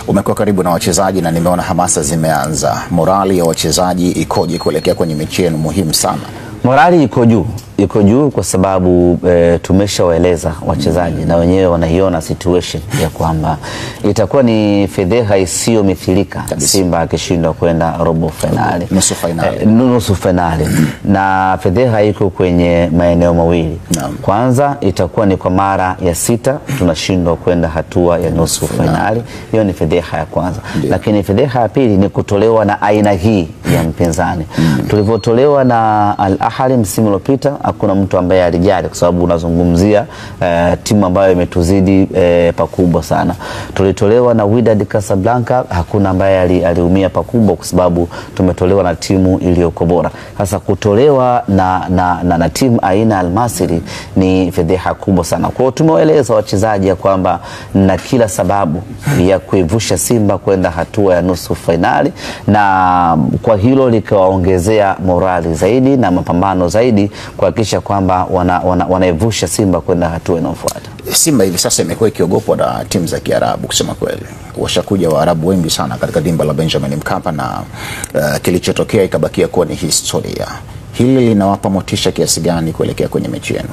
Umekuwa karibu na wachezaji na nimeona hamasa zimeanza. Morali ya wachezaji ikoje kuelekea kwenye michezo muhimu sana? Morali iko juu kwa sababu tumeshawaeleza wachezaji na wenyewe wanaiona situation ya kwamba itakuwa ni fedheha isiyo mithilika Simba akishindwa kwenda robo finali, nusu finali. Na fedheha iko kwenye maeneo mawili. Kwanza itakuwa ni kwa mara ya 6 tunashindwa kwenda hatua ya nusu finali. Hiyo ni fedheha ya kwanza. Lakini fedheha ya pili ni kutolewa na aina hii ya mpinzani. Tulivyotolewa na Al Ahly msimu uliopita, hakuna mtu ambaye alijali kwa sababu unazungumzia timu ambayo imetuzidi pakubwa sana. Tulitolewa na Wydad Casablanca, hakuna ambaye aliumia pakubwa kwa sababu tumetolewa na timu iliyoko bora. Sasa kutolewa na timu aina Al Masry ni fedheha kubwa sana. Kwa hiyo tumewaeleza wachezaji ya kwamba na kila sababu ya kuivusha Simba kwenda hatua ya nusu finali, na kwa hilo likawaongezea morali zaidi na mapambano zaidi kuhakikisha kwamba wanaivusha Simba kwenda hatua inayofuata. Simba hivi sasa imekuwa ikiogopwa na timu za Kiarabu kusema kweli. Washakuja Waarabu wengi sana katika dimba la Benjamin Mkapa na kilichotokea ikabakia kuwa ni historia. Hili linawapa motisha kiasi gani kuelekea kwenye mechi yenu?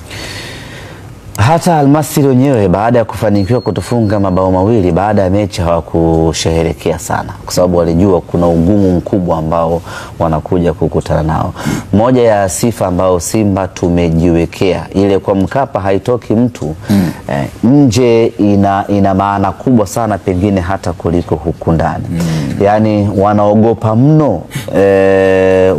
Hata Al Masry wenyewe baada ya kufanikiwa kutufunga mabao mawili baada ya mechi hawakusherehekea sana kwa sababu walijua kuna ugumu mkubwa ambao wanakuja kukutana nao. Moja ya sifa ambao Simba tumejiwekea ile kwa Mkapa haitoki mtu nje ina maana kubwa sana pengine hata kuliko huku ndani. Yani wanaogopa mno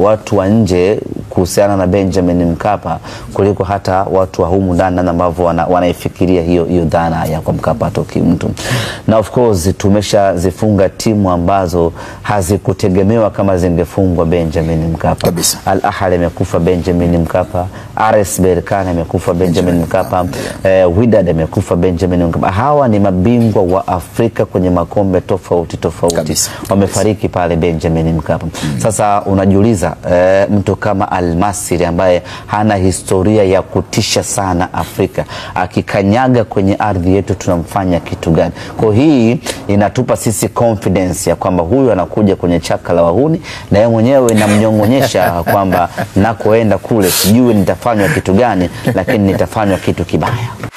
watu wa nje kuhusiana na Benjamin Mkapa kuliko hata watu wa humu ndani ambao wanaifikiria hiyo dhana ya kwa Mkapa atoki mtu. Na of course tumeshazifunga timu ambazo hazikutegemewa kama zingefungwa Benjamin Mkapa. Al Ahly imekufa Benjamin Mkapa, RS Berkane imekufa Benjamin Mkapa, Wydad imekufa Benjamin Mkapa. Hawa ni mabingwa wa Afrika kwenye makombe tofauti wamefariki pale Benjamin Mkapa. Sasa unajiuliza mtu kama Al Masry ambaye hana historia ya kutisha sana Afrika akikanyaga kwenye ardhi yetu tunamfanya kitu gani? Kwa hii inatupa sisi confidence ya kwamba huyu anakuja kwenye chaka la wahuni na yeye mwenyewe inamnyongonyesha kwamba nakoenda kule sijui nitafanywa kitu gani, lakini nitafanywa kitu kibaya.